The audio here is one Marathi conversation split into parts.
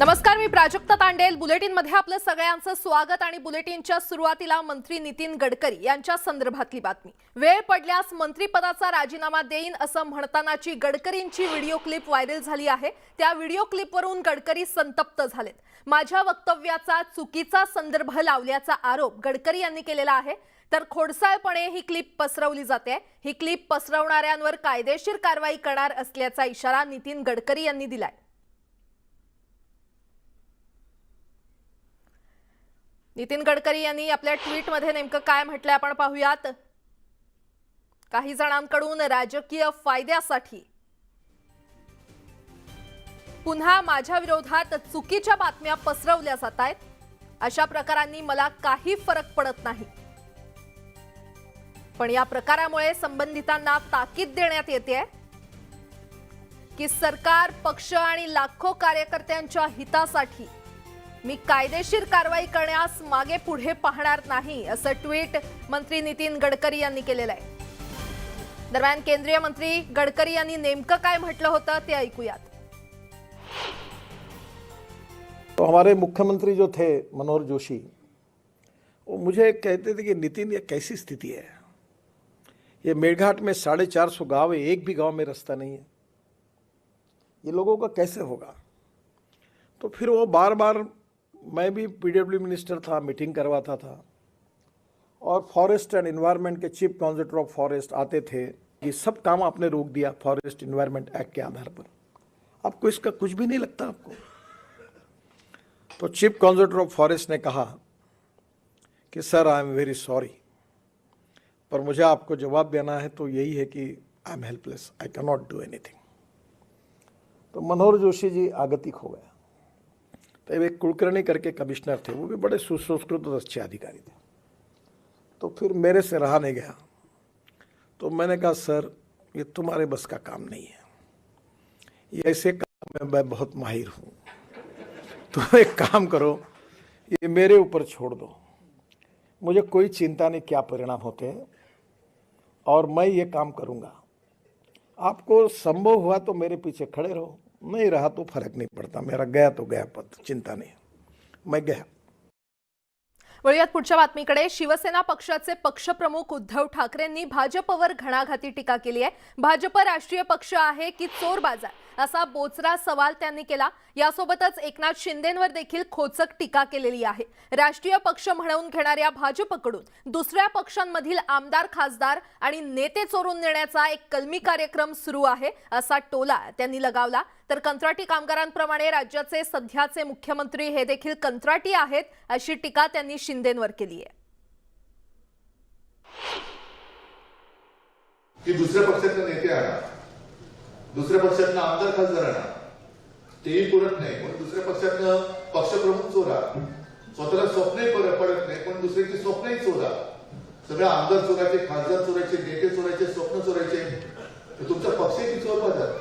नमस्कार, मी प्राजक्ता तांडेल. बुलेटिनमध्ये आपलं सगळ्यांचं स्वागत. आणि बुलेटिनच्या सुरुवातीला मंत्री नितीन गडकरी यांच्या संदर्भातली बातमी. वेळ पडल्यास मंत्रिपदाचा राजीनामा देईन असं म्हणतानाची गडकरींची व्हिडिओ क्लिप व्हायरल झाली आहे. त्या व्हिडिओ क्लिपवरून गडकरी संतप्त झालेत. माझ्या वक्तव्याचा चुकीचा संदर्भ लावल्याचा आरोप गडकरी यांनी केलेला आहे. तर खोडसाळपणे ही क्लिप पसरवली जाते. ही क्लिप पसरवणाऱ्यांवर कायदेशीर कारवाई करणार असल्याचा इशारा नितीन गडकरी यांनी दिलाय. नितीन गडकरी यांनी आपल्या ट्विटमध्ये नेमकं काय म्हटलंय आपण पाहूयात. काही जणांकडून राजकीय फायद्यासाठी पुन्हा माझ्या विरोधात चुकीच्या बातम्या पसरवल्या जात आहेत. अशा प्रकारांनी मला काही फरक पडत नाही, पण या प्रकारामुळे संबंधितांना ताकीद देण्यात येते की सरकार, पक्ष आणि लाखो कार्यकर्त्यांच्या हितासाठी मी कायदेशीर कारवाई करण्यास मागे पुढे पाहणार नाही, असं ट्विट मंत्री नितीन गडकरी यांनी केलेलं आहे. दरम्यान केंद्रीय मंत्री गडकरी यांनी नेमकं काय म्हटलं होतं ते ऐकूयात. तो हमारे मुख्यमंत्री जो थे मनोहर जोशी, वो मुझे कहते थे कि नितिन, ये कैसी स्थिति है, ये मेरघाट में 450 गांव है, एक भी गांव में रास्ता नहीं है, ये लोगों का कैसे होगा. तो फिर वो बार बार, मैं भी पीडब्ल्यू मिनिस्टर था, मीटिंग करवाता था, और फॉरेस्ट एंड एनवायरनमेंट के चीफ कॉन्जर्वेटर ऑफ फॉरेस्ट आते थे. ये सब काम आपने रोक दिया फॉरेस्ट एनवायरनमेंट एक्ट के आधार पर. आपको इसका कुछ भी नहीं लगता आपको? तो चीफ कॉन्जर्वेटर ऑफ फॉरेस्ट ने कहा कि sir, I am very sorry, पर मुझे आपको जवाब देना है तो यही है कि I am helpless, I can not do anything. तो मनोहर जोशी जी आगतिक हो गया. तो एक कुलकर्णी करके कमिश्नर थे, वो भी बड़े सुसंस्कृत और अच्छे अधिकारी थे. तो फिर मेरे से रहा नहीं गया, तो मैंने कहा सर, ये तुम्हारे बस का काम नहीं है, ये ऐसे काम में मैं बहुत माहिर हूँ, तो एक काम करो, ये मेरे ऊपर छोड़ दो, मुझे कोई चिंता नहीं क्या परिणाम होते हैं, और मैं ये काम करूँगा. आपको संभव हुआ तो मेरे पीछे खड़े रहो, नहीं रहा तो फर्क नहीं पड़ता, मेरा गया तो गया पद, चिंता नहीं, मैं गया. वळूयात पुढच्या बातमीकडे. शिवसेना पक्षाचे पक्षप्रमुख उद्धव ठाकरेंनी भाजपवर घणाघाती टीका केली आहे. भाजप राष्ट्रीय पक्ष आहे की चोर बाजार, असा बोचरा सवाल त्यांनी केला. यासोबतच एकनाथ शिंदेंवर देखील खोचक टीका केलेली आहे. राष्ट्रीय पक्ष म्हणून घेणाऱ्या भाजपकडून दुसऱ्या पक्षांमधील आमदार, खासदार आणि नेते चोरून नेण्याचा एक कलमी कार्यक्रम सुरू आहे, असा टोला त्यांनी लगावला. तर कंत्राटी कामगारांप्रमाणे राज्याचे सध्याचे मुख्यमंत्री हे देखील कंत्राटी आहेत, अशी टीका त्यांनी शिंदेंवर केली आहे. की दुसऱ्या पक्षाचे नेते आणा, दुसऱ्या पक्षातनं आमदार, खासदार आणा, तेही पुरत नाही, पण दुसऱ्या पक्षातनं पक्षप्रमुख चोरा, स्वतःला स्वप्नही पडत नाही, पण दुसऱ्याची स्वप्नही चोरा. सगळे आमदार चोरायचे, खासदार चोरायचे, नेते चोरायचे, स्वप्न चोरायचे, तर तुमचा पक्षही की चोर बाजार.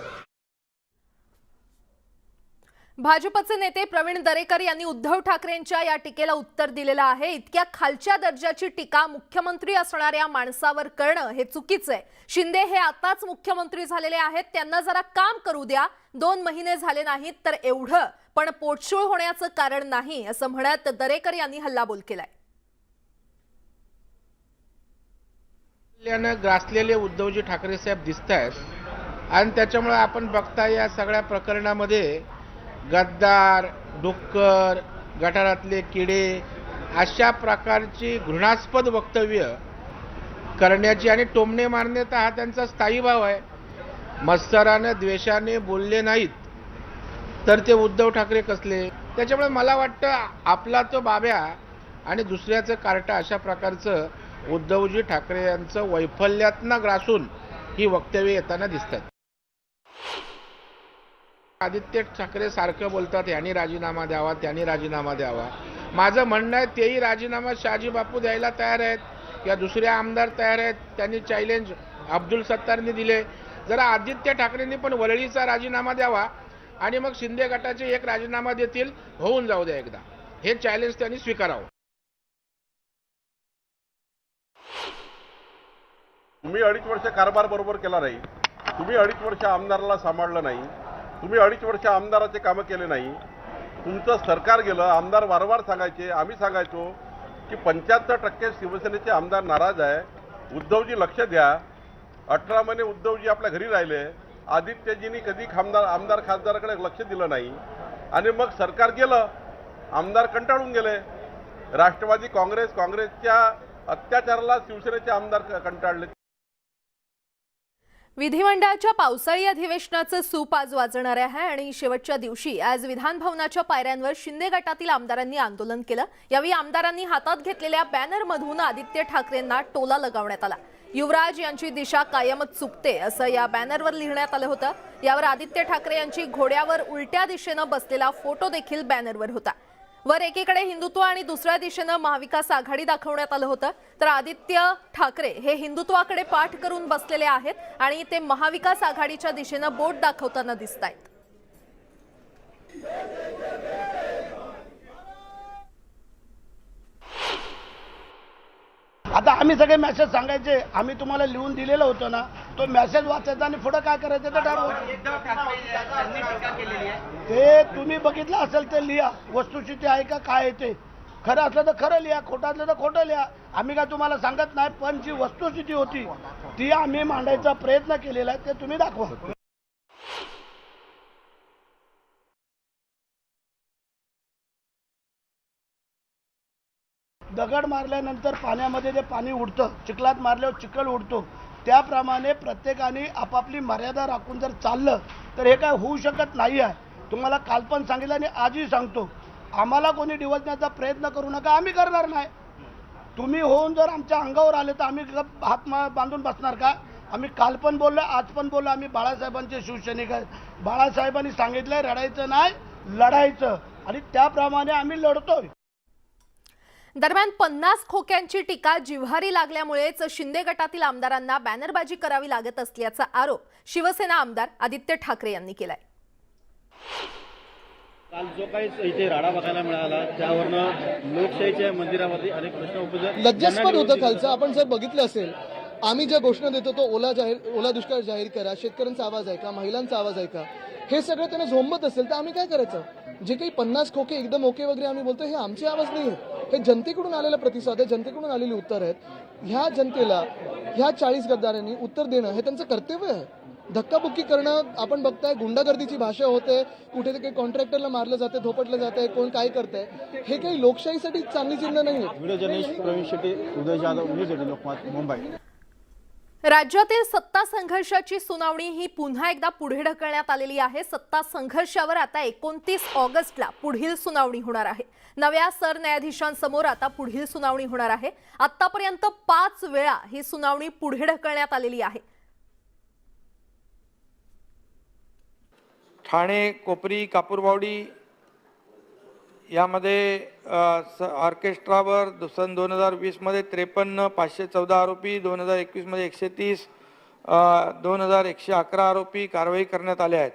भाजपचे नेते प्रवीण दरेकर यांनी उद्धव ठाकरेंच्या या टीकेला उत्तर दिलेलं आहे. इतक्या खालच्या दर्जाची टीका मुख्यमंत्री असणाऱ्या माणसावर करणं हे चुकीचं आहे. शिंदे हे आताच मुख्यमंत्री झालेले आहेत, त्यांना जरा काम करू द्या. 2 महिने झाले नाहीत तर एवढं पण पोटशूळ होण्याचं कारण नाही, असं म्हणत दरेकर यांनी हल्लाबोल केलाय. ग्रासलेले उद्धवजी ठाकरे साहेब दिसतायत, आणि त्याच्यामुळे आपण बघता या सगळ्या प्रकरणामध्ये गद्दार, डुक्कर, गटारातले किडे अशा प्रकारची घृणास्पद वक्तव्य करण्याची आणि टोमणे मारण्याचा हा त्यांचा स्थायी भाव आहे. मत्सराने, द्वेषाने बोलले नाहीत तर ते उद्धव ठाकरे कसले. त्याच्यामुळे मला वाटतं आपला तो बाब्या आणि दुसऱ्याचं कार्टा, अशा प्रकारचं उद्धवजी ठाकरे यांचं वैफल्यातनं ग्रासून ही वक्तव्य येताना दिसतात. आदित्य ठाकरे सारखं बोलतात, यांनी राजीनामा द्यावा, त्यांनी राजीनामा द्यावा. माझं म्हणणं आहे, तेही राजीनामा शहाजी बापू द्यायला तयार आहेत किंवा दुसरे आमदार तयार आहेत. त्यांनी चॅलेंज अब्दुल सत्तारनी दिले. जरा आदित्य ठाकरेंनी पण वरळीचा राजीनामा द्यावा आणि मग शिंदे गटाचे एक राजीनामा देतील, होऊन जाऊ द्या एकदा. हे चॅलेंज त्यांनी स्वीकारावं. तुम्ही 2.5 वर्ष कारभार बरोबर केला नाही, तुम्ही 2.5 वर्ष आमदाराला सांभाळलं नाही, तुम्ही 2.5 वर्ष आमदाराचे कामं केले नाही, तुमचं सरकार गेलं, आमदार वारंवार सांगायचे, आम्ही सांगायचो की 75% शिवसेनेचे आमदार नाराज आहे, उद्धवजी लक्ष द्या. 18 महिने उद्धवजी आपल्या घरी राहिले, आदित्यजींनी कधी आमदार खासदाराकडे लक्ष दिलं नाही आणि मग सरकार गेलं, आमदार कंटाळून गेले. राष्ट्रवादी काँग्रेसच्या अत्याचाराला शिवसेनेचे आमदार कंटाळले. विधिमंडळाच्या पावसाळी अधिवेशनाचं सूप आज वाजणार आहे आणि शेवटच्या दिवशी आज विधान भवनाच्या पायऱ्यांवर शिंदे गटातील आमदारांनी आंदोलन केलं. यावेळी आमदारांनी हातात घेतलेल्या बॅनरमधून आदित्य ठाकरेंना टोला लगावण्यात आला. युवराज यांची दिशा कायमच चुकते असं या बॅनरवर लिहिण्यात आलं होतं. यावर आदित्य ठाकरे यांची घोड्यावर उलट्या दिशेनं बसलेला फोटो देखील बॅनरवर होता. वर एकीकडे हिंदुत्व आणि दुसऱ्या दिशेनं महाविकास आघाडी दाखवण्यात आलं होतं, तर आदित्य ठाकरे हे हिंदुत्वाकडे पाठ करून बसलेले आहेत आणि ते महाविकास आघाडीच्या दिशेनं बोट दाखवताना दिसतायत. आता आम्ही सगळे मेसेज सांगायचे, आम्ही तुम्हाला लिहून दिलेलं होतं ना, तो मेसेज वाचायचा आणि पुढे काय करायचं ते ते तुम्ही बघितलं असेल ते लिहा. वस्तुस्थिती आहे का काय आहे ते, खरं असलं तर खरं लिहा, खोटं असलं तर खोटं लिहा. आम्ही काय तुम्हाला सांगत नाही, पण जी वस्तुस्थिती होती ती आम्ही मांडायचा प्रयत्न केलेला आहे, ते तुम्ही दाखवा. दगड मारल्यानंतर पाण्यामध्ये जे पाणी उडतं, चिखलात मारल्यावर चिखल उडतो, त्याप्रमाणे प्रत्येकाने आपापली मर्यादा राखून जर चाललं तर हे काय होऊ शकत नाही आहे. तुम्हाला काल पण सांगितलं आणि आजही सांगतो, आम्हाला कोणी डिवचण्याचा प्रयत्न करू नका, आम्ही करणार नाही. तुम्ही होऊन जर आमच्या अंगावर आले तर आम्ही हात बांधून बसणार का? आम्ही काल पण बोललो, आज पण बोललो, आम्ही बाळासाहेबांचे शिवसैनिक आहेत. बाळासाहेबांनी सांगितलंय रडायचं नाही, लढायचं, आणि त्याप्रमाणे आम्ही लढतोय. दरम्यान 50 खोक्यांची टीका जिव्हारी लागल्यामुळेच शिंदे गटातील आमदारांना बॅनरबाजी करावी लागत असल्याचा आरोप शिवसेना आमदार आदित्य ठाकरे यांनी केलाय. काल जो काही इथे राडा बघायला मिळाला त्यावरनं लोकशाहीच्या मंदिरावरती अनेक प्रश्न उपस्थित. लज्जास्पद होतं कालचं. आपण जर बघितलं असेल, आम्ही ज्या घोषणा देतो तो ओला दुष्काळ जाहीर करा, शेतकऱ्यांचा आवाज आहे का, महिलांचा आवाज आहे का, हे सगळं त्यांना झोंबत असेल तर आम्ही काय करायचं? जे काही 50 खोके एकदम ओके वगैरे आम्ही बोलतो, हे आमचे आवाज नाही आहेत, हे जनतेकडून आलेला प्रतिसाद आहे, जनतेकडून आलेली उत्तर आहेत. ह्या जनतेला ह्या 40 गद्दारांनी उत्तर देणं हे त्यांचं कर्तव्य आहे. धक्काबुक्की करणं, आपण बघताय गुंडागर्दीची भाषा होते, कुठे काही कॉन्ट्रॅक्टरला मारलं जाते, धोपटलं जाते, कोण काय करतंय, हे काही लोकशाहीसाठी चांगली चिन्ह नाही आहे. व्हिडिओ जर्नलिस्ट प्रवीण शेट्टी, उदय जाधव, न्यूज 18 लोकमत, मुंबई. राज्यातील सत्ता संघर्षाची सुनावणी ही पुन्हा एकदा पुढे ढकलण्यात आलेली आहे. सत्ता संघर्षावर आता 29 ऑगस्टला पुढील सुनावणी होणार आहे. नव्या सरन्यायाधीशांसमोर आता पुढील सुनावणी होणार आहे. आतापर्यंत 5 वेळा ही सुनावणी पुढे ढकलण्यात आलेली आहे. ठाणे, कोपरी, कापूरबावडी यामध्ये ऑर्केस्ट्रावर सन 2020मध्ये 53, 514 आरोपी, 2021मध्ये 130, 2111 आरोपी कारवाई करण्यात आले आहेत.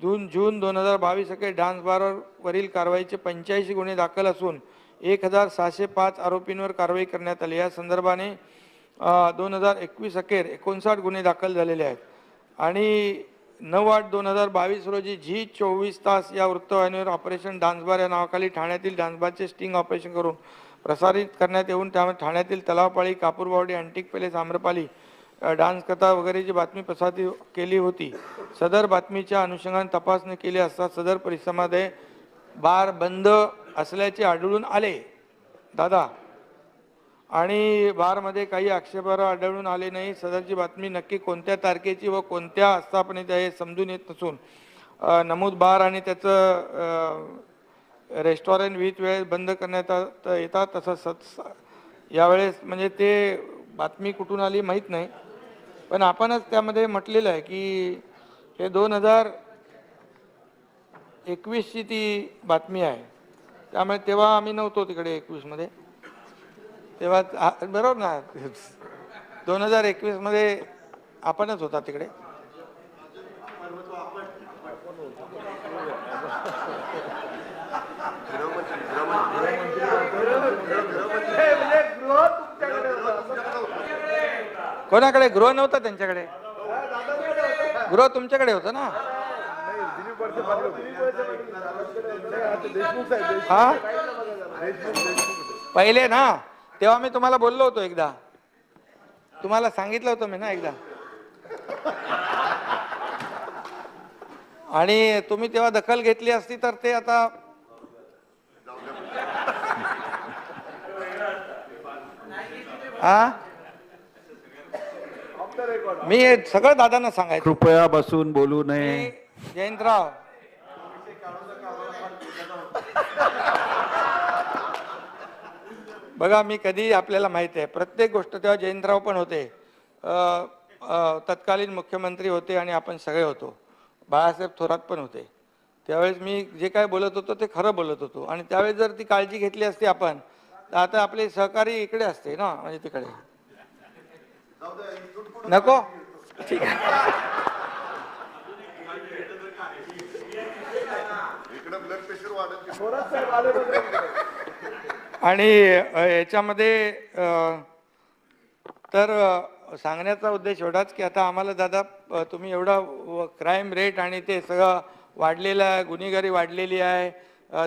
जून 2022 अखेर डान्स बारवरील कारवाईचे 85 गुन्हे दाखल असून 1605 आरोपींवर कारवाई करण्यात आली. या संदर्भाने 2021 अखेर 59 गुन्हे दाखल झालेले आहेत. आणि 9/8/2022 रोजी झी 24 तास या वृत्तवाहिनीवर ऑपरेशन डान्सबार या नावाखाली ठाण्यातील डान्सबारचे स्टिंग ऑपरेशन करून प्रसारित करण्यात येऊन त्यामध्ये ठाण्यातील Talaopali, Kapurbawdi, antique palace, Amrapali dance कथा वगैरेची बातमी प्रसारित केली होती. सदर बातमीच्या अनुषंगाने तपासणी केली असता सदर परिसरामध्ये बार बंद असल्याचे आढळून आले दादा, आणि बारमध्ये काही आक्षेपार्ह आढळून आले नाही. सदरची बातमी नक्की कोणत्या तारखेची व कोणत्या आस्थापनेची आहे समजून येत नसून नमूद बार आणि त्याचं रेस्टॉरंट विविध वेळेस बंद करण्यात येतात. तसंच यावेळेस म्हणजे ते बातमी कुठून आली माहीत नाही, पण आपणच त्यामध्ये म्हटलेलं आहे की हे 2021ची ती बातमी आहे. त्यामुळे तेव्हा आम्ही नव्हतो तिकडे 21मध्ये, तेव्हा बरोबर ना, 2021मध्ये आपणच होता तिकडे. कोणाकडे गृह नव्हतं? त्यांच्याकडे गृह तुमच्याकडे होतं ना. हा पहिले ना, तेव्हा मी तुम्हाला बोललो होतो एकदा, तुम्हाला सांगितलं होतं मी ना एकदा, आणि तुम्ही तेव्हा दखल घेतली असती तर ते आता मी सगळं दादांना सांगायचं. कृपया बसून बोलू नये. जयंतराव, बघा मी कधी आपल्याला माहिती आहे प्रत्येक गोष्ट, तेव्हा जयंतराव पण होते, तत्कालीन मुख्यमंत्री होते आणि आपण सगळे होतो, बाळासाहेब थोरात पण होते. त्यावेळेस मी जे काय बोलत होतो ते खरं बोलत होतो, आणि त्यावेळेस जर ती काळजी घेतली असती आपण तर आता आपले सहकारी इकडे असते ना, म्हणजे तिकडे नको. ठीक आहे. आणि याच्यामध्ये तर सांगण्याचा उद्देश एवढाच की आता आम्हाला दादा तुम्ही एवढा क्राईम रेट आणि ते सगळं वाढलेलं आहे, गुन्हेगारी वाढलेली आहे,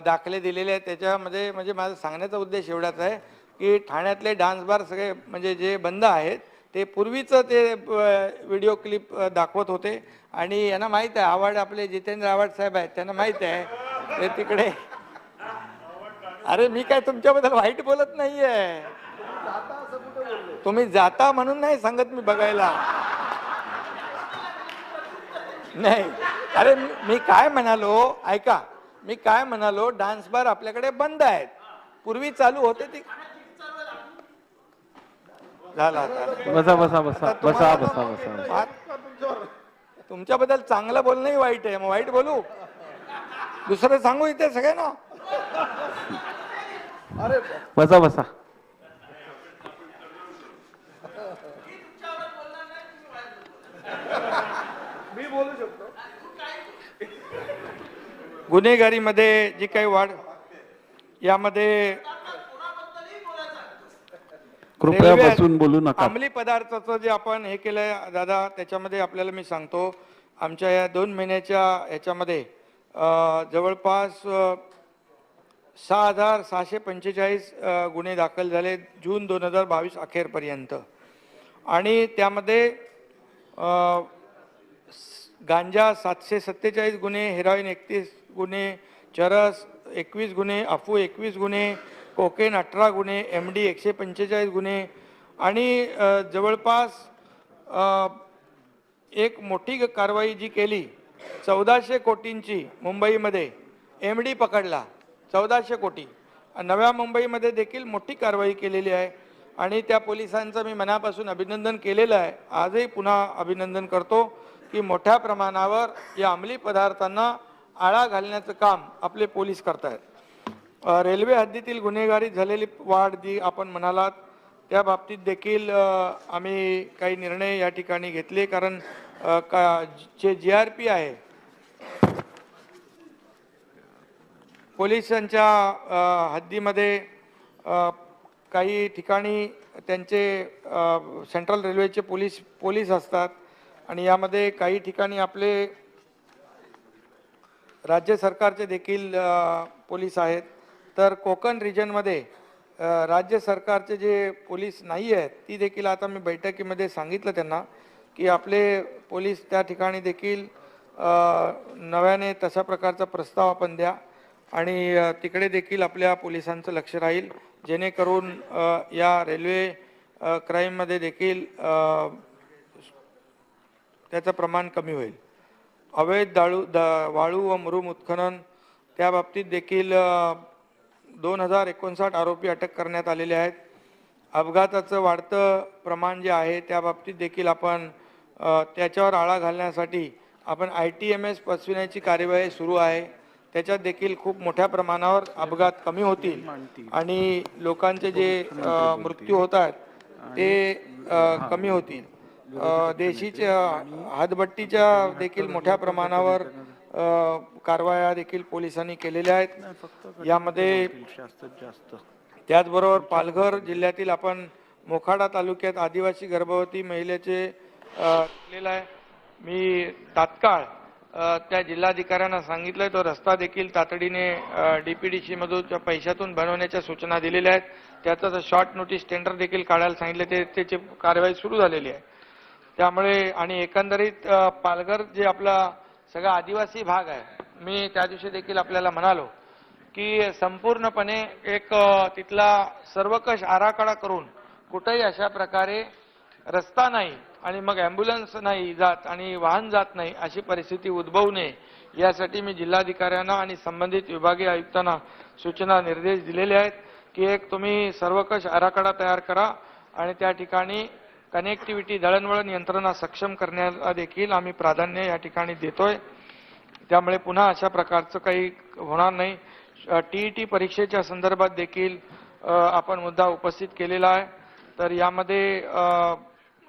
दाखले दिलेले आहेत, त्याच्यामध्ये म्हणजे माझा सांगण्याचा उद्देश एवढाच आहे की ठाण्यातले डान्स बार सगळे म्हणजे जे बंद आहेत ते पूर्वीचं ते व्हिडिओ क्लिप दाखवत होते, आणि यांना माहीत आहे, आव्हाड आपले जितेंद्र आव्हाड साहेब आहेत, त्यांना माहीत आहे ते तिकडे. अरे मी काय तुमच्याबद्दल वाईट बोलत नाहीये, तुम्ही जाता म्हणून नाही सांगत मी बघायला. नाही, अरे मी काय म्हणालो ऐका, मी काय म्हणालो, डान्स बार आपल्याकडे बंद आहेत, पूर्वी चालू होते ती. झाला बसा बसा बसा बसा बसा बसा. तुमच्याबद्दल चांगलं बोलणंही वाईट आहे, मग वाईट बोलू, दुसरं सांगू इथे सगळ्यांना. बसा बसा. गुन्हेगारीमध्ये जी काही वाढ, यामध्ये कृपया बसून बोलू नका. अंमली पदार्थाचं जे आपण हे केलंय दादा, त्याच्यामध्ये आपल्याला मी सांगतो, आमच्या या 2 महिन्याच्या ह्याच्यामध्ये जवळपास 6,645 गुन्हे दाखल झाले जून 2022 अखेरपर्यंत, आणि त्यामध्ये गांजा 747 गुन्हे, हेरोईन 31 गुन्हे, चरस 21 गुन्हे, अफू 21 गुन्हे, कोकेन 18 गुन्हे, MD 145 गुन्हे, आणि जवळपास एक मोठी कारवाई जी केली 1400 कोटींची मुंबईमध्ये, MD पकडला 1400 कोटी. नव्या मुंबईमध्ये देखील मोठी कारवाई केलेली आहे, आणि त्या पोलिसांचं मी मनापासून अभिनंदन केलेलं आहे, आजही पुन्हा अभिनंदन करतो की मोठ्या प्रमाणावर या अंमली पदार्थांना आळा घालण्याचं काम आपले पोलीस करतायत. रेल्वे हद्दीतील गुन्हेगारी झालेली वाढ जी आपण म्हणालात, त्या बाबतीत देखील आम्ही काही निर्णय या ठिकाणी घेतले, कारण जे GRP आहे पोलिसांच्या हद्दीमध्ये काही ठिकाणी त्यांचे सेंट्रल रेल्वेचे पोलीस असतात, आणि यामध्ये काही ठिकाणी आपले राज्य सरकारचे देखील पोलीस आहेत. तर कोकण रिजनमध्ये राज्य सरकारचे जे पोलीस नाही आहेत ती देखील आता मी बैठकीमध्ये सांगितलं त्यांना की आपले पोलीस त्या ठिकाणी देखील नव्याने तशा प्रकारचा प्रस्ताव आपण द्या, आणि तिकडे देखील आपल्या पोलिसांचं लक्ष राहील, जेणेकरून या रेल्वे क्राईममध्ये देखील त्याचं प्रमाण कमी होईल. अवैध वाळू व मुरुम उत्खनन, त्या बाबतीत देखील 2059 आरोपी अटक करण्यात आलेले आहेत. अपघाताचं वाढतं प्रमाण जे आहे त्या बाबतीत देखील आपण त्याच्यावर आळा घालण्यासाठी आपण ITMS फसविण्याची कार्यवाही सुरू आहे. त्याच्यात देखील खूप मोठ्या प्रमाणावर अपघात कमी होतील, आणि लोकांचे जे मृत्यू होत आहेत ते कमी होतील. देशीच्या हातभट्टीच्या देखील मोठ्या प्रमाणावर कारवाया देखील पोलिसांनी केलेल्या आहेत. यामध्ये त्याचबरोबर पालघर जिल्ह्यातील आपण मोखाडा तालुक्यात आदिवासी गर्भवती महिलेचे केलेला आहे. मी तात्काळ त्या जिल्हाधिकाऱ्यांना सांगितलंय. तो रस्ता देखील तातडीने डीपीडीसी मधून पैशातून बनवण्याच्या सूचना दिलेल्या आहेत. त्याचं शॉर्ट नोटीस टेंडर देखील काढायला सांगितले, त्याची कारवाई सुरू झालेली आहे. त्यामुळे आणि एकंदरीत पालघर जे आपला सगळा आदिवासी भाग आहे, मी त्या दिवशी देखील आपल्याला म्हणालो की संपूर्णपणे एक तिथला सर्वकष आराखडा करून कुठेही अशा प्रकारे रस्ता नाही आणि मग ॲम्ब्युलन्स नाही जात आणि वाहन जात नाही अशी परिस्थिती उद्भवू नये यासाठी मी जिल्हाधिकाऱ्यांना आणि संबंधित विभागीय आयुक्तांना सूचना निर्देश दिलेले आहेत की एक तुम्ही सर्वकष आराखडा तयार करा आणि त्या ठिकाणी कनेक्टिव्हिटी दळणवळण यंत्रणा सक्षम करण्याला देखील आम्ही प्राधान्य या ठिकाणी देतोय. त्यामुळे पुन्हा अशा प्रकारचं काही होणार नाही. टीईटी परीक्षेच्या संदर्भात देखील आपण मुद्दा उपस्थित केलेला आहे. तर यामध्ये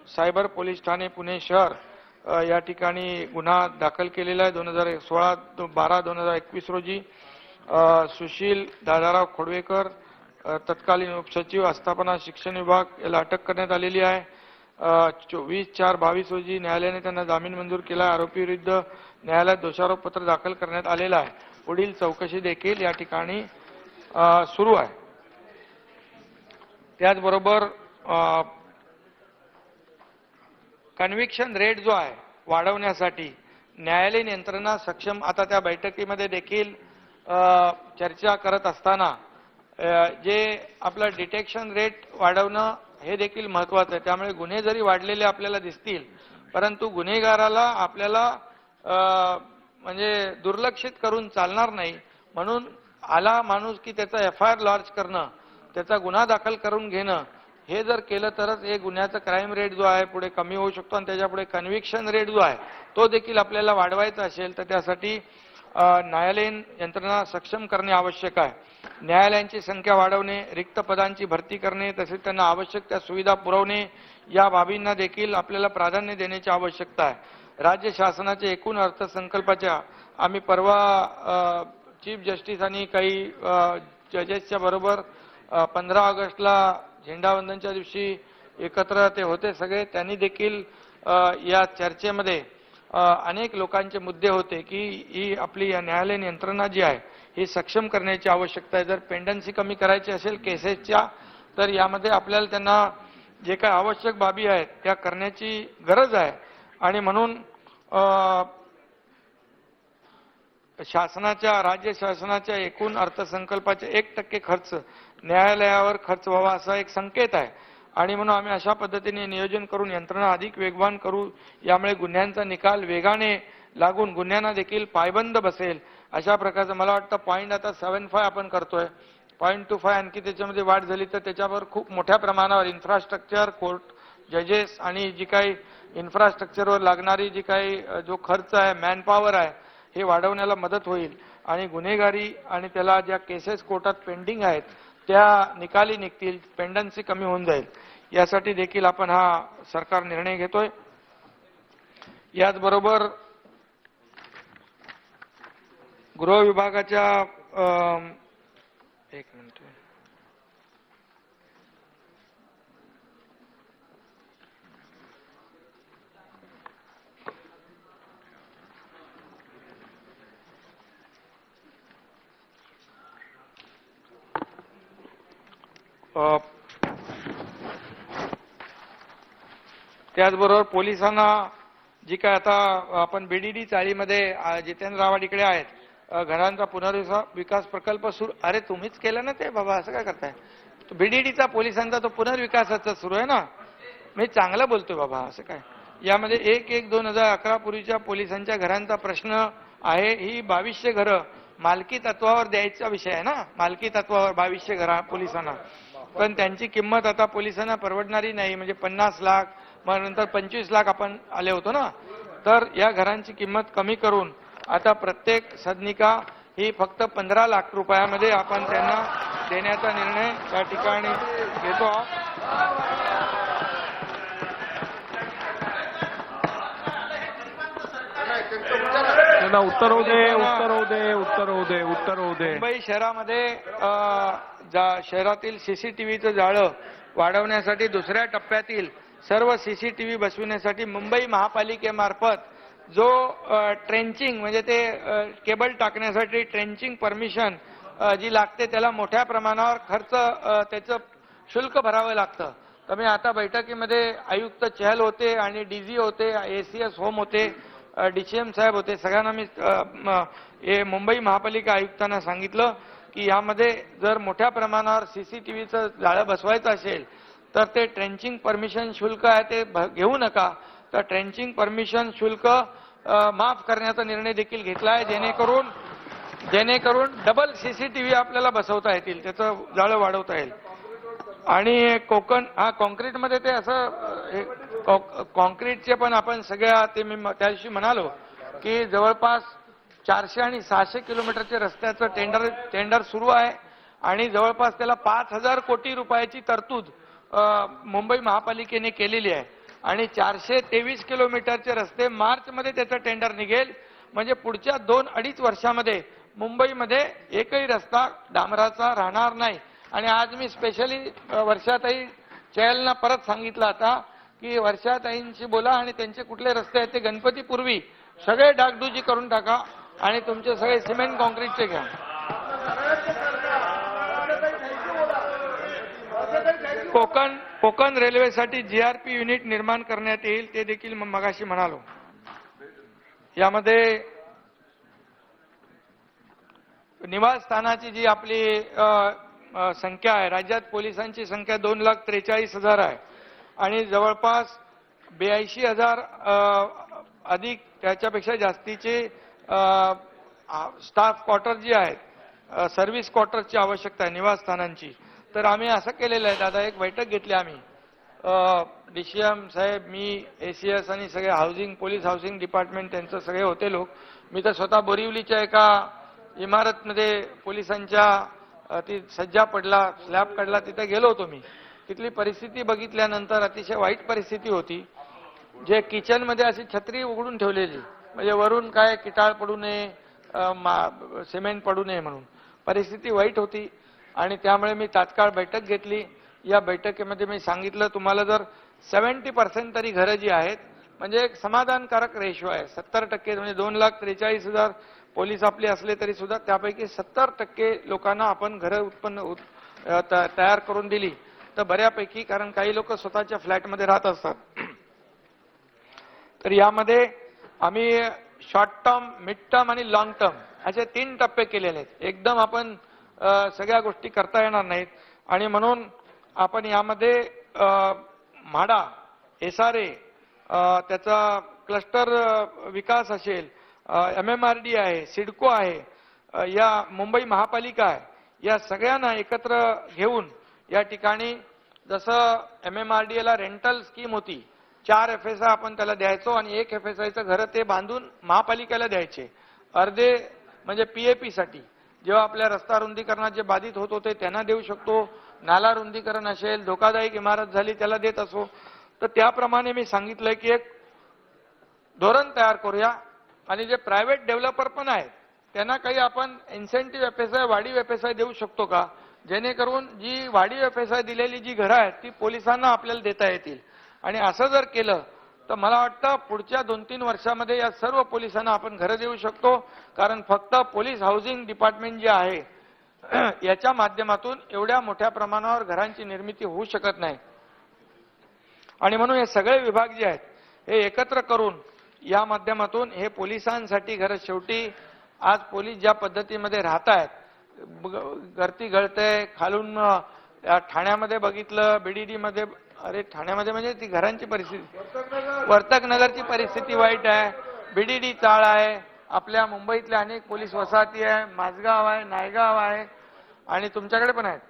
सायबर पोलीस ठाणे पुणे शहर या ठिकाणी गुन्हा दाखल केलेला आहे. 2016-12-2021 रोजी सुशील दादाराव खोडवेकर तत्कालीन उपसचिव आस्थापना शिक्षण विभाग याला अटक करण्यात आलेली आहे. 24/4/22 रोजी न्यायालयाने त्यांना जामीन मंजूर केला. आरोपी विरुद्ध न्यायालयात दोषारोपपत्र दाखल करण्यात आलेलं आहे. पुढील चौकशी देखील या ठिकाणी सुरू आहे. त्याचबरोबर कन्व्हिक्शन रेट जो आहे वाढवण्यासाठी न्यायालयीन यंत्रणा सक्षम, आता त्या बैठकीमध्ये देखील चर्चा करत असताना जे आपलं डिटेक्शन रेट वाढवणं हे देखील महत्त्वाचं आहे. त्यामुळे गुन्हे जरी वाढलेले आपल्याला दिसतील परंतु गुन्हेगाराला आपल्याला म्हणजे दुर्लक्षित करून चालणार नाही. म्हणून आला माणूस की त्याचा FIR लॉन्च करणं, त्याचा गुन्हा दाखल करून घेणं हे जर केलं तरच हे गुन्ह्याचा क्राईम रेट जो आहे पुढे कमी होऊ शकतो आणि त्याच्यापुढे कन्व्हिक्शन रेट जो आहे तो देखील आपल्याला वाढवायचा असेल तर त्यासाठी न्यायालयीन यंत्रणा सक्षम करणे आवश्यक आहे. न्यायालयांची संख्या वाढवणे, रिक्त पदांची भरती करणे तसेच त्यांना आवश्यक त्या सुविधा पुरवणे या बाबींना देखील आपल्याला प्राधान्य देण्याची आवश्यकता आहे. राज्य शासनाच्या एकूण अर्थसंकल्पाच्या आम्ही परवा चीफ जस्टिस आणि काही जजेसच्या बरोबर 15 ऑगस्टला झेंडावंदनच्या दिवशी एकत्र ते होते सगळे. त्यांनी देखील या चर्चेमध्ये अनेक लोकांचे मुद्दे होते की ही आपली या न्यायालयीन यंत्रणा जी आहे ही सक्षम करण्याची आवश्यकता आहे. जर पेंडन्सी कमी करायची असेल केसेसच्या तर यामध्ये आपल्याला त्यांना जे काही आवश्यक बाबी आहेत त्या करण्याची गरज आहे. आणि म्हणून राज्य शासनाच्या एकूण अर्थसंकल्पाचे 1% खर्च न्यायालयावर खर्च व्हावा असा एक संकेत आहे. आणि म्हणून आम्ही अशा पद्धतीने नियोजन करून यंत्रणा अधिक वेगवान करू. यामुळे गुन्ह्यांचा निकाल वेगाने लागून गुन्ह्यांना देखील पायबंद बसेल अशा प्रकारचं मला वाटतं. पॉईंट आता 7.5 आपण करतोय, 0.25 आणखी त्याच्यामध्ये वाढ झाली तर त्याच्यावर खूप मोठ्या प्रमाणावर इन्फ्रास्ट्रक्चर, कोर्ट, जजेस आणि जी काही इन्फ्रास्ट्रक्चरवर लागणारी जी काही जो खर्च आहे, मॅनपॉवर आहे हे वाढवण्याला मदत होईल आणि गुन्हेगारी आणि त्याला ज्या केसेस कोर्टात पेंडिंग आहेत त्या निकाली निघतील, पेंडन्सी कमी होऊन जाईल. यासाठी देखील आपण हा सरकार निर्णय घेतोय. याचबरोबर गृह विभागाच्या एक मिनिट त्याचबरोबर पोलिसांना जी काय आता आपण BDD चाळीमध्ये जितेंद्र आव्हाड इकडे आहेत, घरांचा पुनर्विकास प्रकल्प सुरू. अरे तुम्हीच केलं ना ते बाबा, असं काय करताय? BDDचा पोलिसांचा तो पुनर्विकासाचा सुरू आहे ना. मी चांगलं बोलतोय बाबा, असं काय. यामध्ये 1/1/2011 पूर्वीच्या पोलिसांच्या घरांचा प्रश्न आहे. ही 2200 घरं मालकी तत्वावर द्यायचा विषय आहे ना, मालकी तत्वावर 2200 घरा पोलिसांना. पण त्यांची किंमत आता पोलिसांना परवडणारी नाही. म्हणजे 50 लाख, मग नंतर 25 लाख आपण आले होतो ना. तर या घरांची किंमत कमी करून आता प्रत्येक सदनिका ही फक्त 15 लाख रुपयामध्ये आपण त्यांना देण्याचा निर्णय या ठिकाणी घेतो. उत्तर होऊ दे. मुंबई शहरामध्ये शहरातील CCTVचं जाळं वाढवण्यासाठी दुसऱ्या टप्प्यातील सर्व CCTV बसविण्यासाठी मुंबई महापालिकेमार्फत जो ट्रेंचिंग म्हणजे ते केबल टाकण्यासाठी ट्रेंचिंग परमिशन जी लागते त्याला मोठ्या प्रमाणावर खर्च त्याचं शुल्क भरावं लागतं. तर मी आता बैठकीमध्ये आयुक्त चहल होते आणि डीजी होते, एसीएस होम होते, डीसीएम साहेब होते, सगळ्यांना मी मुंबई महापालिका आयुक्तांना सांगितलं की यामध्ये जर मोठ्या प्रमाणावर सीसीटीव्हीचं जाळं बसवायचं असेल तर ते ट्रेंचिंग परमिशन शुल्क आहे ते घेऊ नका. तर ट्रेंचिंग परमिशन शुल्क माफ करण्याचा निर्णय देखील घेतला आहे, जेणेकरून डबल सीसीटीव्ही आपल्याला बसवता येतील, त्याचं जाळं वाढवता येईल. आणि कॉन्क्रीटमध्ये ते असं कॉन्क्रीटचे पण आपण सगळ्या ते मी त्या दिवशी म्हणालो की जवळपास 400 आणि 600 किलोमीटरचे रस्त्याचं टेंडर सुरू आहे आणि जवळपास त्याला 5,000 कोटी रुपयाची तरतूद मुंबई महापालिकेने केलेली आहे आणि 423 किलोमीटरचे रस्ते मार्चमध्ये त्याचं टेंडर निघेल. म्हणजे पुढच्या 2-2.5 वर्षामध्ये मुंबईमध्ये एकही रस्ता डांबराचा राहणार नाही. आणि आज मी स्पेशली वर्षाताई चहलना परत सांगितलं आता की वर्षाताईंशी बोला आणि त्यांचे कुठले रस्ते आहेत ते गणपतीपूर्वी सगळे डागडुजी करून टाका आणि तुमचे सगळे सिमेंट कॉन्क्रीटचे घ्या. कोकण रेल्वेसाठी जीआरपी युनिट निर्माण करण्यात येईल, ते देखील मगाशी म्हणालो. यामध्ये निवासस्थानाची जी आपली संख्या आहे, राज्यात पोलिसांची संख्या 2,43,000 आहे आणि जवळपास 82,000 अधिक त्याच्यापेक्षा जास्तीचे स्टाफ क्वार्टर जी आहेत, सर्व्हिस क्वार्टरची आवश्यकता आहे निवासस्थानांची. तर आम्ही असं केलेलं आहे दादा, एक बैठक घेतली आम्ही, डीसीएम साहेब, मी, एसीएस आणि सगळे पोलीस हाऊसिंग डिपार्टमेंट त्यांचं सगळे होते लोक. मी तर स्वतः बोरिवलीच्या एका इमारतमध्ये पोलिसांच्या ती सज्जा पडला, स्लॅब काढला, तिथे गेलो होतो मी. तिथली परिस्थिती बघितल्यानंतर अतिशय वाईट परिस्थिती होती. जे किचनमध्ये अशी छत्री उघडून ठेवलेली, म्हणजे वरून काय किटाळ पडू नये, सिमेंट पडू नये म्हणून परिस्थिती वाईट होती. आणि त्यामुळे मी तात्काळ बैठक घेतली. या बैठकीमध्ये मी सांगितलं तुम्हाला जर 70% तरी घरं जी आहेत, म्हणजे एक समाधानकारक रेशो आहे, 70% म्हणजे 2,43,000 पोलीस आपले असले तरी सुद्धा त्यापैकी 70% लोकांना आपण घरं तयार करून दिली तर बऱ्यापैकी, कारण काही लोक स्वतःच्या फ्लॅटमध्ये राहत असतात. तर यामध्ये आम्ही शॉर्ट टर्म, मिड टर्म आणि लॉंग टर्म असे 3 टप्पे केलेले आहेत. एकदम आपण सगळ्या गोष्टी करता येणार नाहीत आणि म्हणून आपण यामध्ये म्हाडा, SRA, त्याचा क्लस्टर विकास असेल, MMRD आहे, सिडको आहे, या मुंबई महापालिका आहे, या सगळ्यांना एकत्र घेऊन या ठिकाणी जसं MMRDला रेंटल स्कीम होती, 4 FSI आपण त्याला द्यायचो आणि 1 FSIचं घर ते बांधून महापालिकेला द्यायचे. अर्धे म्हणजे PAP साठी जेव्हा आपल्या रस्ता रुंदीकरणाचे बाधित होत होते त्यांना देऊ शकतो, नाला रुंदीकरण असेल, धोकादायक इमारत झाली त्याला देत असो. तर त्याप्रमाणे मी सांगितलंय की एक धोरण तयार करूया आणि जे प्रायव्हेट डेव्हलपर पण आहेत त्यांना काही आपण इन्सेंटिव्ह FSI, वाढीव FSI देऊ शकतो का, जेणेकरून जी वाढीव FSI दिलेली जी घरं आहेत ती पोलिसांना आपल्याला देता येतील. आणि असं जर केलं तर मला वाटतं पुढच्या 2-3 वर्षामध्ये या सर्व पोलिसांना आपण घरं देऊ शकतो. कारण फक्त पोलीस हाऊसिंग डिपार्टमेंट जे आहे याच्या माध्यमातून एवढ्या मोठ्या प्रमाणावर घरांची निर्मिती होऊ शकत नाही. आणि म्हणून हे सगळे विभाग जे आहेत हे एकत्र करून या माध्यमातून हे पोलिसांसाठी घरं, शेवटी आज पोलीस ज्या पद्धतीमध्ये राहत आहेत, गर्दी गळते खालून, ठाण्यामध्ये बघितलं, BDD मध्ये, अरे ठाण्यामध्ये म्हणजे ती घरांची परिस्थिती, वर्तक नगरची परिस्थिती वाईट आहे, BDD चाळ आहे, आपल्या मुंबईतल्या अनेक पोलीस वसाहती आहे, माझगाव आहे, नायगाव आहे आणि तुमच्याकडे पण आहेत,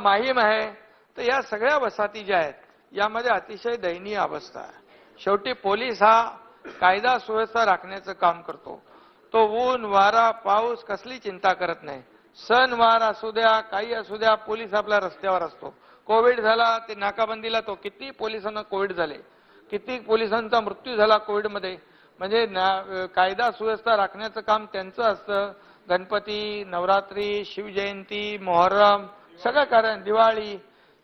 माहीम आहे. तर या सगळ्या वसाहती ज्या आहेत यामध्ये अतिशय दयनीय अवस्था आहे. शेवटी पोलीस हा कायदा सुव्यवस्था राखण्याचं काम करतो. तो ऊन, वारा, पाऊस कसली चिंता करत नाही. सण वार असू द्या, काही असू द्या, पोलीस आपल्या रस्त्यावर असतो. कोविड झाला ते नाकाबंदीला, तो किती पोलिसांना कोविड झाले, किती पोलिसांचा मृत्यू झाला कोविडमध्ये. म्हणजे कायदा सुव्यवस्था राखण्याचं काम त्यांचं असतं. गणपती, नवरात्री, शिवजयंती, मोहर्रम, सगळ्या दिवाळी,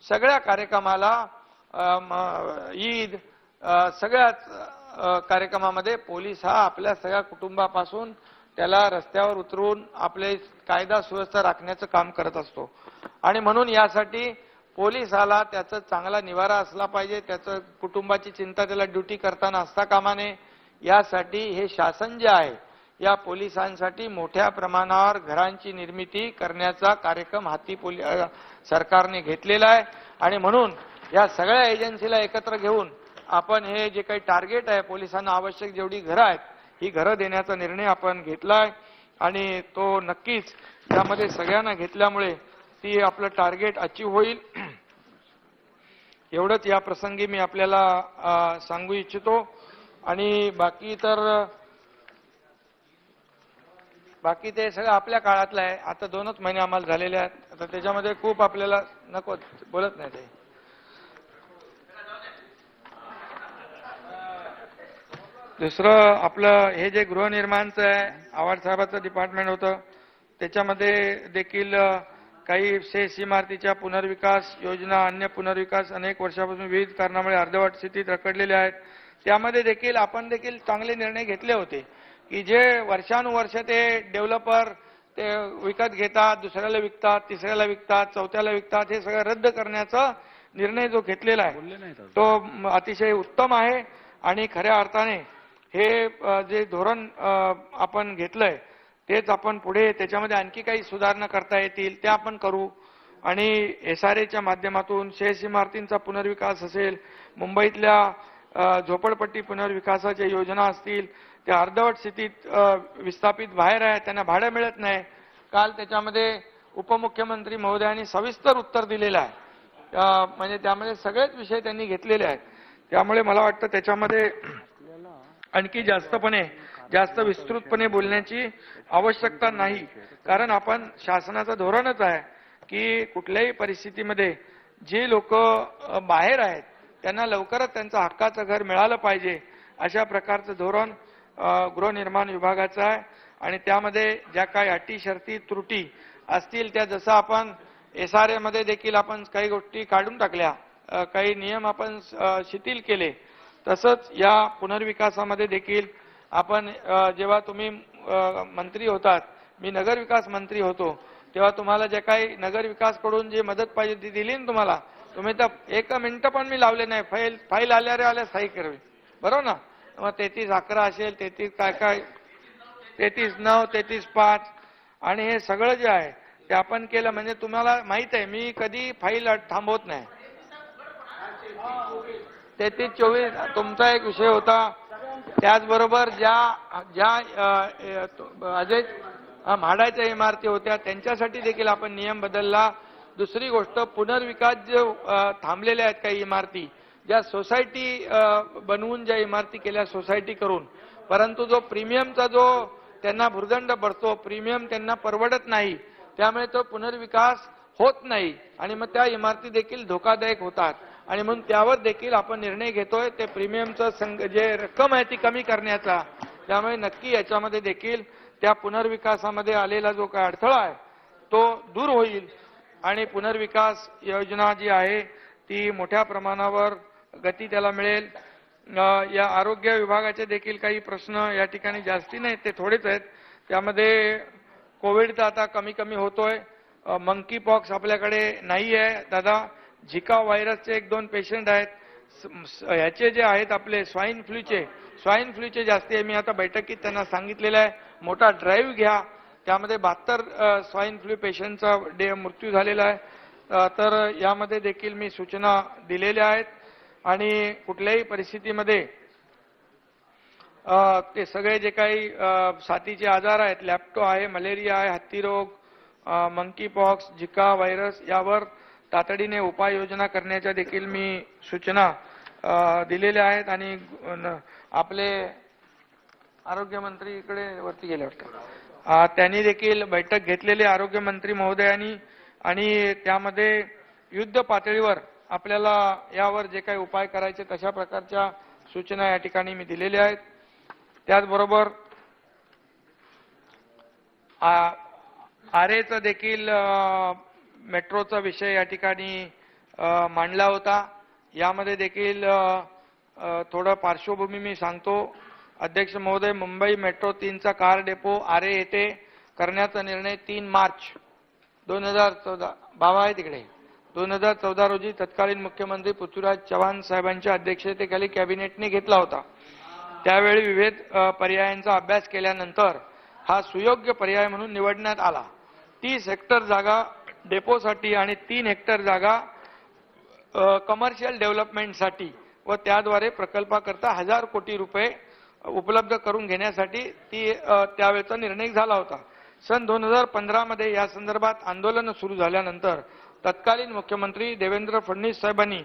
सगळ्या कार्यक्रमाला, ईद, सगळ्याच कार्यक्रमामध्ये पोलीस हा आपल्या सगळ्या कुटुंबापासून त्याला रस्त्यावर उतरून आपले कायदा सुव्यवस्था राखण्याचं काम करत असतो आणि म्हणून यासाठी पोलिसाला त्याचा चांगला निवारा असला पाहिजे, त्याचं कुटुंबाची चिंता त्याला ड्युटी करताना असता कामा नये. यासाठी हे शासन जे आहे या पोलिसांसाठी मोठ्या प्रमाणावर घरांची निर्मिती करण्याचा कार्यक्रम हाती सरकारने घेतलेला आहे आणि म्हणून या सगळ्या एजन्सीला एकत्र घेऊन आपण हे जे काही टार्गेट आहे पोलिसांना आवश्यक जेवढी घरं आहेत ही घरं देण्याचा निर्णय आपण घेतलाय आणि तो नक्कीच यामध्ये सगळ्यांना घेतल्यामुळे ती आपलं टार्गेट अचीव होईल. एवढंच या प्रसंगी मी आपल्याला सांगू इच्छितो आणि बाकी ते सगळं आपल्या काळातलं आहे. आता 2च महिने आम्हाला झालेले आहेत. आता त्याच्यामध्ये खूप आपल्याला नको बोलत नाही ते. दुसरं आपलं हे जे गृहनिर्माणचं आहे आव्हाड साहेबाचं डिपार्टमेंट होतं त्याच्यामध्ये देखील काही शेष इमारतीच्या पुनर्विकास योजना अन्य पुनर्विकास अनेक वर्षापासून विविध कारणामुळे अर्धवट स्थितीत रखडलेल्या आहेत. त्यामध्ये देखील आपण चांगले निर्णय घेतले होते की जे वर्षानुवर्ष ते डेव्हलपर ते विकत घेतात, दुसऱ्याला विकतात, तिसऱ्याला विकतात, चौथ्याला विकतात, हे सगळं रद्द करण्याचा निर्णय जो घेतलेला आहे तो अतिशय उत्तम आहे आणि खऱ्या अर्थाने हे जे धोरण आपण घेतलंय तेच आपण पुढे त्याच्यामध्ये आणखी काही सुधारणा करता येतील त्या आपण करू आणि SRAच्या माध्यमातून शेष इमारतींचा पुनर्विकास असेल, मुंबईतल्या झोपडपट्टी पुनर्विकासाच्या योजना असतील, त्या अर्धवट स्थितीत विस्थापित बाहेर आहे, त्यांना भाडं मिळत नाही. काल त्याच्यामध्ये उपमुख्यमंत्री महोदयांनी सविस्तर उत्तर दिलेलं आहे. म्हणजे त्यामध्ये सगळेच विषय त्यांनी घेतलेले आहेत. त्यामुळे मला वाटतं त्याच्यामध्ये आणखी जास्त विस्तृतपणे बोलण्याची आवश्यकता नाही. कारण आपण शासनाचं धोरणच आहे की कुठल्याही परिस्थितीमध्ये जे लोक बाहेर आहेत त्यांना लवकरच त्यांचं हक्काचं घर मिळालं पाहिजे अशा प्रकारचं धोरण गृहनिर्माण विभागाचं आहे आणि त्यामध्ये ज्या काही अटी शर्ती त्रुटी असतील त्या जसं आपण SRA मध्ये देखील आपण काही गोष्टी काढून टाकल्या, काही नियम आपण शिथिल केले, तसंच या पुनर्विकासामध्ये देखील आपण जेव्हा तुम्ही मंत्री होतात, मी नगरविकास मंत्री होतो, तेव्हा तुम्हाला जे काही नगरविकासकडून जी मदत पाहिजे ती दिली ना तुम्हाला, तुम्ही तर 1 मिनिट पण मी लावले नाही. फाईल आल्या सही करावी, बरोबर ना. मग 3311 असेल, 33 काय 33/9, 33/5 आणि हे सगळं जे आहे ते आपण केलं. म्हणजे तुम्हाला माहित आहे मी कधी फाईल थांबवत नाही. 3324 तुमचा एक विषय होता. त्याचबरोबर ज्या अजय म्हाडाच्या इमारती होत्या त्यांच्यासाठी देखील आपण नियम बदलला. दुसरी गोष्ट पुनर्विकास जे थांबलेल्या आहेत काही इमारती, ज्या सोसायटी बनवून ज्या इमारती केल्या सोसायटी करून, परंतु जो प्रीमियमचा जो त्यांना भुर्दंड पडतो, प्रीमियम त्यांना परवडत नाही, त्यामुळे तो पुनर्विकास होत नाही आणि मग त्या इमारती देखील धोकादायक होतात आणि म्हणून त्यावर देखील आपण निर्णय घेतोय ते प्रीमियमचं जे रक्कम आहे ती कमी करण्याचा. त्यामुळे नक्की याच्यामध्ये देखील त्या पुनर्विकासामध्ये आलेला जो काय अडथळा आहे तो दूर होईल आणि पुनर्विकास योजना जी आहे ती मोठ्या प्रमाणावर गती त्याला मिळेल. या आरोग्य विभागाचे देखील काही प्रश्न या ठिकाणी जास्ती नाहीत, ते थोडेच आहेत. त्यामध्ये कोविडचा आता कमी होतोय. मंकी पॉक्स आपल्याकडे नाही आहे दादा. झिका व्हायरसचे 1-2 पेशंट आहेत. ह्याचे जे आहेत आपले स्वाईन फ्लूचे जास्ती आहे. मी आता बैठकीत त्यांना सांगितलेलं आहे मोठा ड्राईव्ह घ्या. त्यामध्ये 72 स्वाईन फ्लू पेशंटचा मृत्यू झालेला आहे. तर यामध्ये देखील मी सूचना दिलेल्या आहेत आणि कुठल्याही परिस्थितीमध्ये ते सगळे जे काही साथीचे आजार आहेत, लॅप्टो आहे, मलेरिया आहे, हत्तीरोग, मंकी पॉक्स, झिका व्हायरस यावर तातडीने उपाययोजना करण्याच्या देखील मी सूचना दिलेल्या आहेत आणि आपले आरोग्यमंत्री इकडे वरती गेले वाटतं, त्यांनी देखील बैठक घेतलेली आरोग्यमंत्री महोदयांनी आणि त्यामध्ये युद्ध पातळीवर आपल्याला यावर जे काही उपाय करायचे तशा प्रकारच्या सूचना या ठिकाणी मी दिलेल्या आहेत. त्याचबरोबर आरेचा देखील मेट्रोचा विषय या ठिकाणी मांडला होता. यामध्ये देखील थोडं पार्श्वभूमी मी सांगतो. अध्यक्ष महोदय, मुंबई मेट्रो 3चा कार डेपो आरे येथे करण्याचा निर्णय 3 मार्च 2014 बाबा आहे तिकडे 2014 रोजी तत्कालीन मुख्यमंत्री पृथ्वीराज चव्हाण साहेबांच्या अध्यक्षतेखाली कॅबिनेटने घेतला होता. त्यावेळी विविध पर्यायांचा अभ्यास केल्यानंतर हा सुयोग्य पर्याय म्हणून निवडण्यात आला. 30 हेक्टर जागा डेपोसाठी आणि 3 हेक्टर जागा कमर्शियल डेव्हलपमेंटसाठी व त्याद्वारे प्रकल्पाकरता 1000 कोटी रुपये उपलब्ध करून घेण्यासाठी त्यावेळेचा निर्णय झाला होता. सन 2015 मध्ये या संदर्भात आंदोलन सुरू झाल्यानंतर तत्कालीन मुख्यमंत्री देवेंद्र फडणवीस साहेबांनी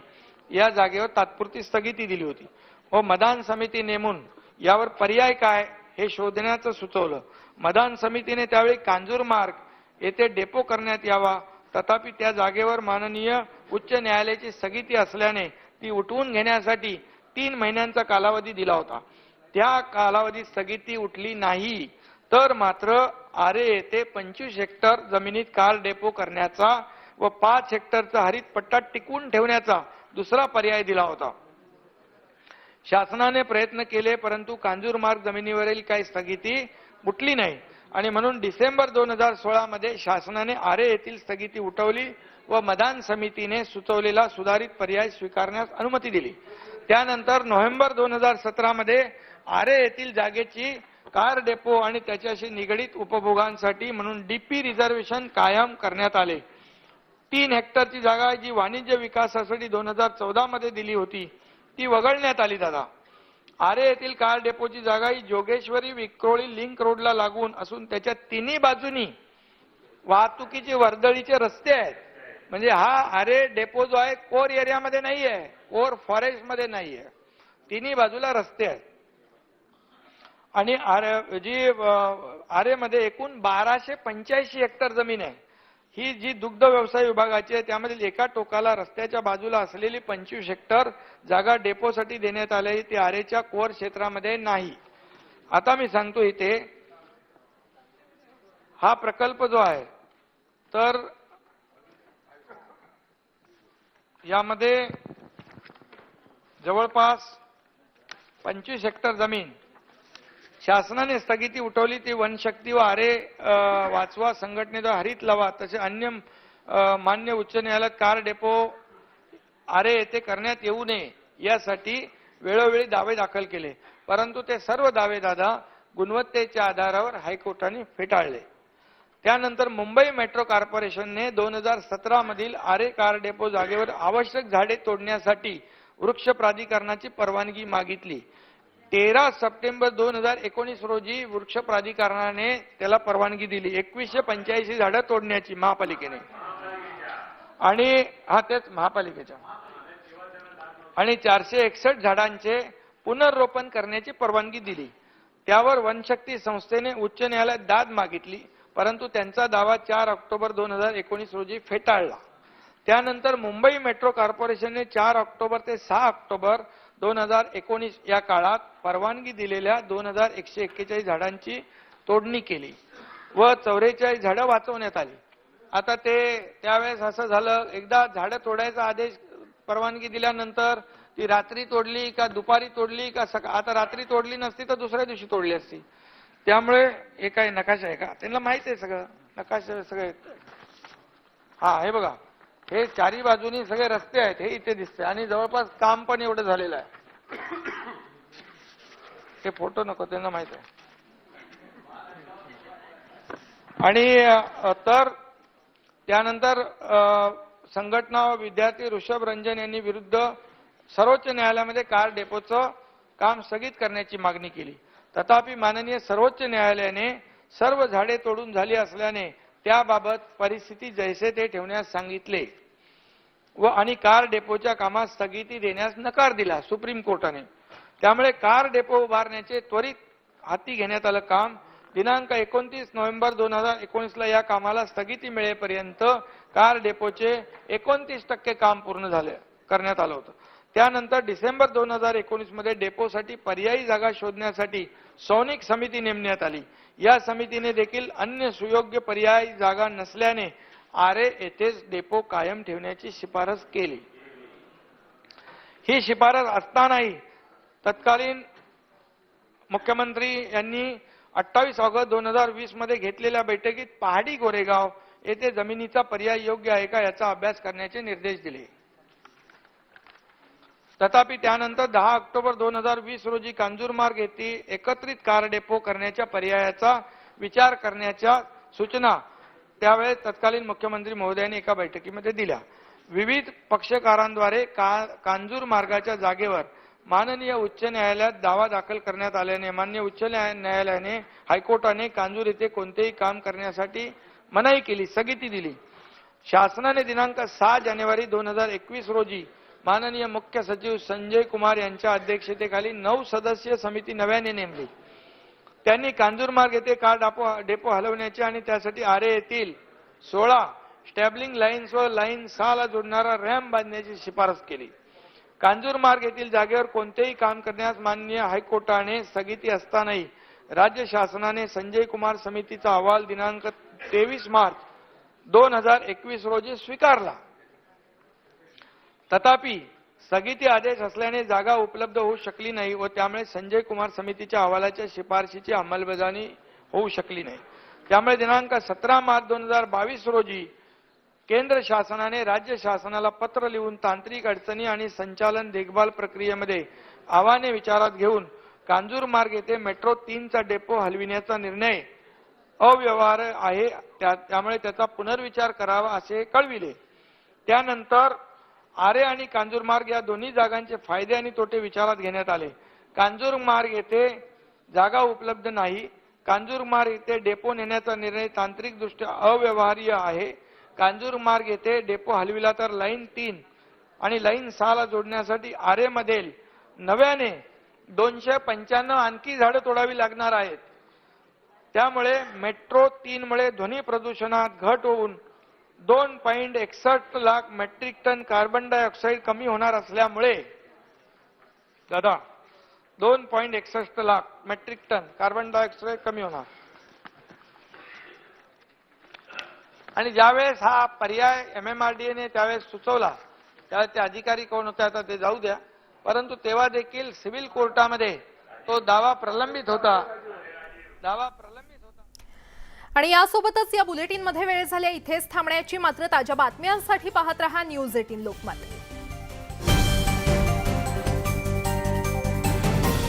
या जागेवर तात्पुरती स्थगिती दिली होती व मदान समिती नेमून यावर पर्याय काय हे शोधण्याचं सुचवलं. मदान समितीने त्यावेळी कांजूरमार्ग येथे डेपो करण्यात यावा, तथापि त्या जागेवर माननीय उच्च न्यायालयाची स्थगिती असल्याने ती उठवून घेण्यासाठी 3 महिन्यांचा कालावधी दिला होता. त्या कालावधीत स्थगिती उठली नाही तर मात्र आरे येथे 25 हेक्टर जमिनीत कार डेपो करण्याचा व 5 हेक्टरचा हरित पट्टा टिकवून ठेवण्याचा दुसरा पर्याय दिला होता. शासनाने प्रयत्न केले परंतु कांजूरमार्ग जमिनीवरील काही स्थगिती उठली नाही आणि म्हणून डिसेंबर 2016 मध्ये शासनाने आरे येथील स्थगिती उठवली व मदान समितीने सुचवलेला सुधारित पर्याय स्वीकारण्यास अनुमती दिली. त्यानंतर नोव्हेंबर 2017 मध्ये आरे येथील जागेची कार डेपो आणि त्याच्याशी निगडीत उपभोगांसाठी म्हणून डीपी रिझर्वेशन कायम करण्यात आले. 3 हेक्टरची जागा जी वाणिज्य विकासासाठी 2014 मध्ये दिली होती ती वगळण्यात आली. दादा, आरे येथील कार डेपोची जागा ही जोगेश्वरी विक्रोळी लिंक रोडला लागून असून त्याच्या तिन्ही बाजूनी वाहतुकीचे वर्दळीचे रस्ते आहेत. म्हणजे हा आरे डेपो जो आहे कोर एरियामध्ये नाही आहे, कोर फॉरेस्ट मध्ये नाही आहे, तिन्ही बाजूला रस्ते आहेत. आणि आरेमध्ये एकूण 1285 हेक्टर जमीन आहे. ही जी दुग्ध व्यवसाय विभागाची आहे त्यामधील एका टोकाला रस्त्याच्या बाजूला असलेली 25 हेक्टर जागा डेपोसाठी देण्यात आली, ती आरेच्या कोर क्षेत्रामध्ये नाही. आता मी सांगतो इथे हा प्रकल्प जो आहे तर यामध्ये जवळपास 25 हेक्टर जमीन शासनाने स्थगिती उठवली. ती वनशक्ती व आरे वाचवा संघटनेद्वारे हरित लवा तसे अन्य मान्य उच्च न्यायालयात कार डेपो आरे येथे करण्यात येऊ नये यासाठी वेळोवेळी दावे दाखल केले, परंतु ते सर्व दावे दादा गुणवत्तेच्या आधारावर हायकोर्टाने फेटाळले. त्यानंतर मुंबई मेट्रो कॉर्पोरेशनने 2017 मधील आरे कार डेपो जागेवर आवश्यक झाडे तोडण्यासाठी वृक्ष प्राधिकरणाची परवानगी मागितली. 13 सप्टेंबर 2019 रोजी वृक्ष प्राधिकरणाने त्याला परवानगी दिली. 2185 झाडं तोडण्याची महापालिकेने आणि तेच महापालिकेच्या आणि 461 झाडांचे पुनर्रोपण करण्याची परवानगी दिली. त्यावर वनशक्ती संस्थेने उच्च न्यायालयात दाद मागितली, परंतु त्यांचा दावा 4 ऑक्टोबर 2019 रोजी फेटाळला. त्यानंतर मुंबई मेट्रो कॉर्पोरेशनने 4 ऑक्टोबर ते 6 ऑक्टोबर 2019 या काळात परवानगी दिलेल्या 2141 झाडांची तोडणी केली व 44 झाडं वाचवण्यात आली. आता त्यावेळेस असं झालं, एकदा झाडं तोडायचा आदेश परवानगी दिल्यानंतर ती रात्री तोडली का दुपारी तोडली का आता रात्री तोडली नसती तर दुसऱ्या दिवशी तोडली असती. त्यामुळे हे काय नकाशा आहे का त्यांना माहित आहे सगळं, नकाशा सगळे. हे बघा, हे चारी बाजूनी सगळे रस्ते आहेत, हे इथे दिसते आणि जवळपास काम पण एवढं झालेलं आहे. हे फोटो नको, त्यांना माहित आहे. आणि तर त्यानंतर संघटना व विद्यार्थी ऋषभ रंजन यांनी विरुद्ध सर्वोच्च न्यायालयामध्ये कार डेपोचं काम स्थगित करण्याची मागणी केली. तथापि माननीय सर्वोच्च न्यायालयाने सर्व झाडे तोडून झाली असल्याने त्याबाबत परिस्थिती जैसे ते ठेवण्यास सांगितले आणि कार डेपोच्या कामास स्थगिती देण्यास नकार दिला सुप्रीम कोर्टाने. त्यामुळे कार डेपो उभारण्याचे त्वरित हाती घेण्यात आलं काम. दिनांक 29 नोव्हेंबर 2019 या कामाला स्थगिती मिळेपर्यंत कार डेपोचे 29% काम पूर्ण करण्यात आलं होतं. त्यानंतर डिसेंबर 2019 मध्ये डेपोसाठी पर्यायी जागा शोधण्यासाठी सौनिक समिती नेमण्यात आली. या समितीने देखील अन्य सुयोग्य पर्यायी जागा नसल्याने आरे येथेच डेपो कायम ठेवण्याची शिफारस केली. ही शिफारस असतानाही तत्कालीन मुख्यमंत्री यांनी 28 ऑगस्ट 2020 मध्ये घेतलेल्या बैठकीत पहाडी गोरेगाव येथे जमिनीचा पर्याय योग्य आहे का याचा अभ्यास करण्याचे निर्देश दिले. तथापि त्यानंतर 10 ऑक्टोबर 2020 रोजी कांजूरमार्ग येथे एकत्रित कार डेपो करण्याच्या पर्यायाचा विचार करण्याच्या सूचना त्यावेळेस तत्कालीन मुख्यमंत्री महोदयांनी एका बैठकीमध्ये दिल्या. विविध पक्षकारांद्वारे कांजूर मार्गाच्या जागेवर माननीय उच्च न्यायालयात दावा दाखल करण्यात आल्याने माननीय उच्च न्यायालयाने हायकोर्टाने कांजूर येथे कोणतेही काम करण्यासाठी मनाई केली, स्थगिती दिली. शासनाने दिनांक 6 जानेवारी 2021 रोजी माननीय मुख्य सचिव संजय कुमार यांच्या अध्यक्षतेखाली 9 सदस्यीय समिती नव्याने नेमली. त्यांनी कांजूरमार्ग येथे कार डेपो हलवण्याचे आणि त्यासाठी आरे येथील 16 स्टॅबलिंग लाईन्स व लाईन 6 ला जोडणारा रॅम्प बांधण्याची शिफारस केली. कांजूरमार्ग येथील जागेवर कोणतेही काम करण्यास माननीय हायकोर्टाने स्थगिती असतानाही राज्य शासनाने संजय कुमार समितीचा अहवाल दिनांक 23 मार्च 2021 रोजी स्वीकारला. तथापि स्थगिती आदेश असल्याने जागा उपलब्ध होऊ शकली नाही व त्यामुळे संजय कुमार समितीच्या अहवालाच्या शिफारशीची अंमलबजावणी होऊ शकली नाही. त्यामुळे दिनांक 17 मार्च 2022 रोजी केंद्र शासनाने राज्य शासनाला पत्र लिहून तांत्रिक अडचणी आणि संचालन देखभाल प्रक्रियेमध्ये आव्हाने विचारात घेऊन कांजूरमार्ग येथे मेट्रो 3 चा डेपो हलविण्याचा निर्णय अव्यवहार्य आहे, त्यामुळे त्याचा पुनर्विचार करावा असे कळविले. त्यानंतर आरे आणि कांजूरमार्ग या दोन्ही जागांचे फायदे आणि तोटे विचारात घेण्यात आले. कांजूरमार्ग येथे जागा उपलब्ध नाही. कांजूरमार्ग येथे डेपो नेण्याचा निर्णय तांत्रिकदृष्ट्या अव्यवहार्य आहे. कांजूरमार्ग येथे डेपो हलविला तर लाईन 3 आणि लाईन 6 ला जोडण्यासाठी आरेमध्ये नव्याने 295 आणखी झाडं तोडावी लागणार आहेत. त्यामुळे मेट्रो 3 मुळे ध्वनी प्रदूषणात घट होऊन 2.61 lakh metric ton carbon dioxide कमी होणार असल्यामुळे 2.61 lakh metric ton carbon dioxide कमी होणार. आणि ज्यावेळेस हा पर्याय MMRDA त्यावेळेस सुचवला त्यावेळेस ते अधिकारी कोण होते आता ते जाऊ द्या, परंतु तेव्हा देखील सिव्हिल कोर्टामध्ये तो दावा प्रलंबित होता. आणि यासोबतच या बुलेटिनमध्ये वेळ झाली इथेच थांबण्याची. मात्र ताज्या बातम्यांसाठी पाहत रहा न्यूज 18 लोकमत.